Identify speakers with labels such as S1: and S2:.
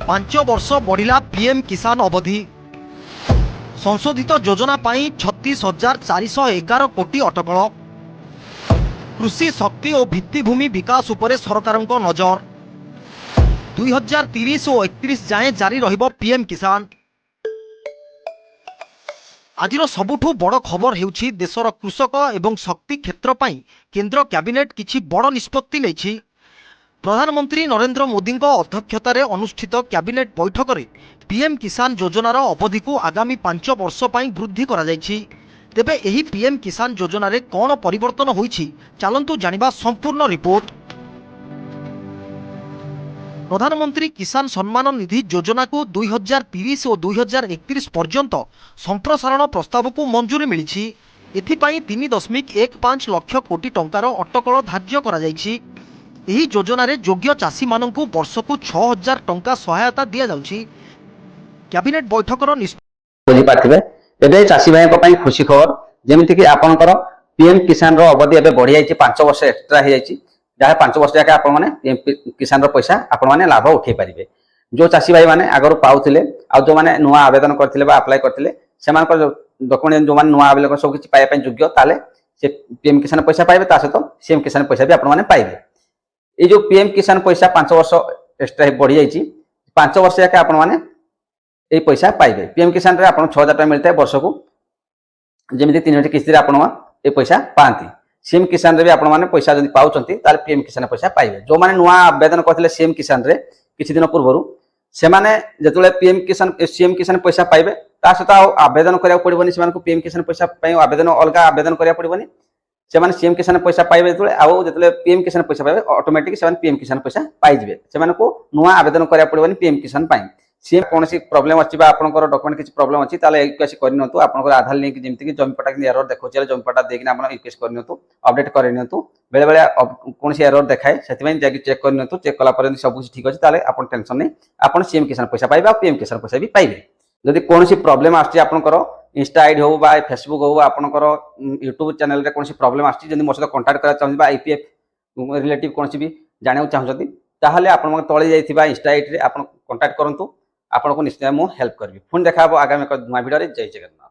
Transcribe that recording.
S1: पांच वर्ष बढ़िला पीएम किसान अवधि संशोधित योजना 36,411 कोटी अटकल कृषि शक्ति और भित्तिभूमि विकास उपरे सरकारक नजर 2030 और 31 जाए जारी रहिबो पीएम किसान। आज सबुठु बड़ खबर हेउछि देशर कृषक एवं शक्ति क्षेत्र पई केंद्र कैबिनेट किछि बड़ निष्पत्ति लेछि। प्रधानमंत्री नरेंद्र मोदी अध्यक्षतार अनुष्ठित कैबिनेट बैठक में पीएम किसान योजनार अवधि को आगामी 5 वर्ष पई वृद्धि करा जायछि। तेबे एही पीएम किसान योजनार कौन परिवर्तन होइछि चलंतु जानिबा संपूर्ण रिपोर्ट। प्रधानमंत्री किसान सम्मान निधि योजना को 2030 और 2031 पर्यंत संप्रसारण प्रस्ताव को मंजूरी मिली। एथिपाई 3.15 लाख कोटी टंकार अटकल धार्य करा जायछि। एही योजन योग्य चाषी मानक वर्ष को 6,000 टंका सहायता दि जाउछि। कैबिनेट बैठक
S2: चाषी भाई खुशी खबर जमीक कि आपंकर पीएम किसान अवधि एवं बढ़ी जाइए 5 वर्ष एक्सट्रा हो जाए जहाँ 5 वर्ष जाके आप किसान पैसा आपने लाभ उठे पारे। जो चाषी भाई मैंने आगर पाते जो मैंने नुआ आवेदन करते आप्लाय करते डॉक्यूमेंट जो नुआ आवेदन सब किसी पाइबा योग्य ताले से पीएम किसान पैसा पाइबे सहित सीएम किसान पैसा भी आपने पाइबे। ये जो पीएम किसान पैसा 5 वर्ष एक्सट्रा बढ़ी जाइए 5 वर्ष जाके आप पैसा पाइबे। पीएम किसान रे आपन 6,000 टका मिलता है वर्ष को जमी 3 किस्ती आप पैसा पाती। सीएम किसान रे भी आप पैसा जब पाँच पीएम किसान पैसा पाइबे। जो मैंने नुआ आवेदन करते सीएम किसान रे किसी दिन पूर्व से जो पीएम किसान सीएम किसान पैसा पाइबे सहित आवेदन करा पड़ोनी से पीएम किसान पैसा आवेदन अलग आवेदन करा पड़ोनी से सीएम किसान पैसा पाइबे जो पीएम किसान पैसा पाइबे ऑटोमेटिक से पीएम किसान पैसा पाइबे। से नुआ आवेदन करा पड़ोनी पीएम किसान सी कौन प्रॉब्लम अच्छी आपंकर डॉक्यूमेंट किसी प्रॉब्लम अच्छी करनी आपंकर आधार लिंक जमीक जमीपटा एरर देखा जमीपटा देखिए आप यूकेस करनी अपडेट करनी बेले बेले कौन एरर देखाए से चेक करनी चेक कलापर सब कुछ ठीक अच्छे आप टेंशन नहीं आप सीएम किसान पैसा पाइबे पीएम किसान पैसा भी पाइबे। जदि कौन प्रॉब्लम आसकर इंस्टा आईडी हो फेसबुक हो आपंकर यूट्यूब चैनल कौन प्रॉब्लम आसो मो सहित कंटाक्ट करा चाहते आईपीएफ रिलेटिव कौन भी जाना चाहते ताहले आप तले जाइए इंस्टा आईडी आप कंटाक्ट करूँ आपको निश्चय मुझे हेल्प करी। पुणी देखा आगामी नुआ भिडियो। जय जगन्नाथ।